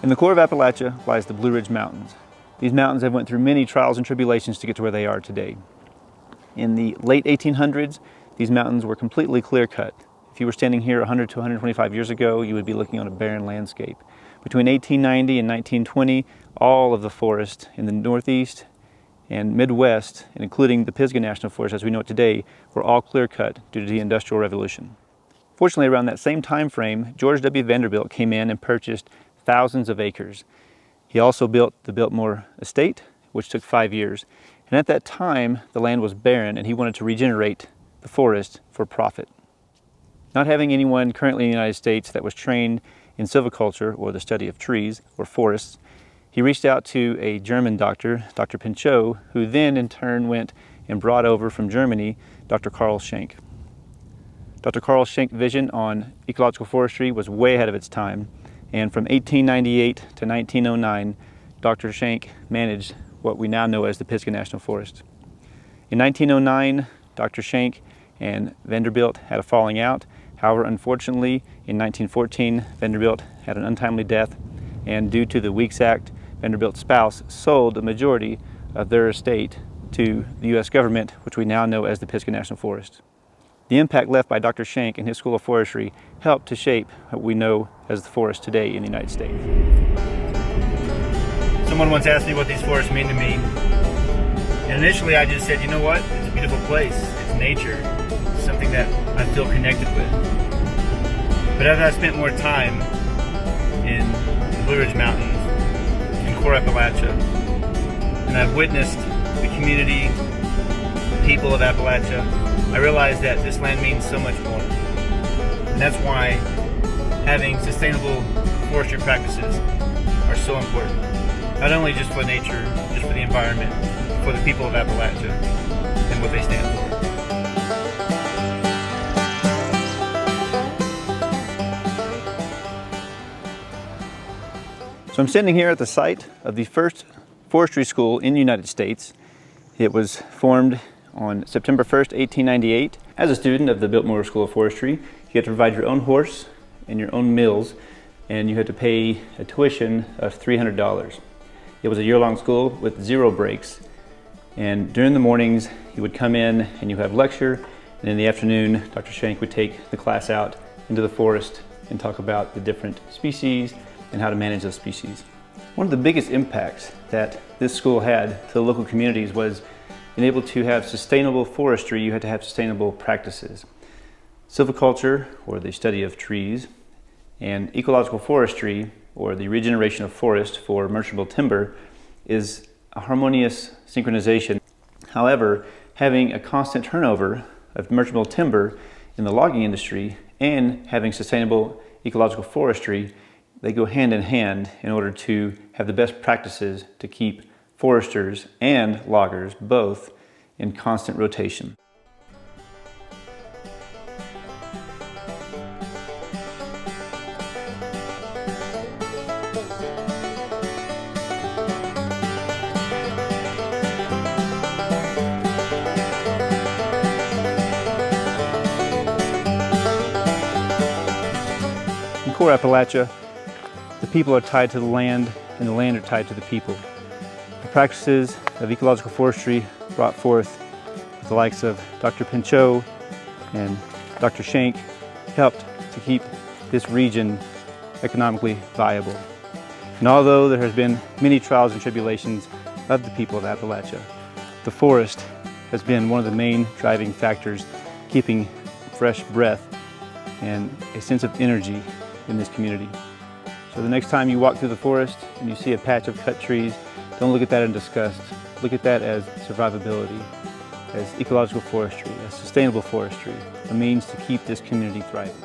In the core of Appalachia lies the Blue Ridge Mountains. These mountains have went through many trials and tribulations to get to where they are today. In the late 1800s, these mountains were completely clear-cut. If you were standing here 100 to 125 years ago, you would be looking on a barren landscape. Between 1890 and 1920, all of the forest in the Northeast and Midwest, and including the Pisgah National Forest as we know it today, were all clear-cut due to the Industrial Revolution. Fortunately, around that same time frame, George W. Vanderbilt came in and purchased thousands of acres. He also built the Biltmore Estate, which took 5 years. And at that time, the land was barren and he wanted to regenerate the forest for profit. Not having anyone currently in the United States that was trained in silviculture, or the study of trees or forests, he reached out to a German doctor, Dr. PINCHOT, who then in turn went and brought over from Germany Dr. Carl Schenck. Dr. Carl Schenck's vision on ecological forestry was way ahead of its time, and from 1898 to 1909, Dr. Schenck managed what we now know as the Pisgah National Forest. In 1909, Dr. Schenck and Vanderbilt had a falling out. However, unfortunately, in 1914, Vanderbilt had an untimely death, and due to the Weeks Act, Vanderbilt's spouse sold the majority of their estate to the U.S. government, which we now know as the Pisgah National Forest. The impact left by Dr. Schenck and his School of Forestry helped to shape what we know as the forest today in the United States. Someone once asked me what these forests mean to me, and initially I just said, you know what, it's a beautiful place, it's nature, it's something that I feel connected with. But as I spent more time in the Blue Ridge Mountains, in core Appalachia, and I've witnessed the community, the people of Appalachia, I realized that this land means so much more. And that's why having sustainable forestry practices are so important. Not only just for nature, just for the environment, but for the people of Appalachia and what they stand for. So I'm standing here at the site of the first forestry school in the United States. It was formed on September 1st, 1898. As a student of the Biltmore School of Forestry, you had to provide your own horse and your own mills, and you had to pay a tuition of $300. It was a year-long school with 0 breaks, and during the mornings you would come in and you have lecture, and in the afternoon Dr. Schenck would take the class out into the forest and talk about the different species and how to manage those species. One of the biggest impacts that this school had to the local communities was being able to have sustainable forestry. You had to have sustainable practices. Silviculture, or the study of trees, and ecological forestry, or the regeneration of forest for merchantable timber, is a harmonious synchronization. However, having a constant turnover of merchantable timber in the logging industry and having sustainable ecological forestry, they go hand in hand in order to have the best practices to keep foresters and loggers both in constant rotation. In core Appalachia, the people are tied to the land and the land are tied to the people. The practices of ecological forestry brought forth the likes of Dr. PINCHOT and Dr. Schenck helped to keep this region economically viable. And although there has been many trials and tribulations of the people of Appalachia, the forest has been one of the main driving factors keeping fresh breath and a sense of energy in this community. So the next time you walk through the forest and you see a patch of cut trees, don't look at that in disgust. Look at that as survivability, as ecological forestry, as sustainable forestry, a means to keep this community thriving.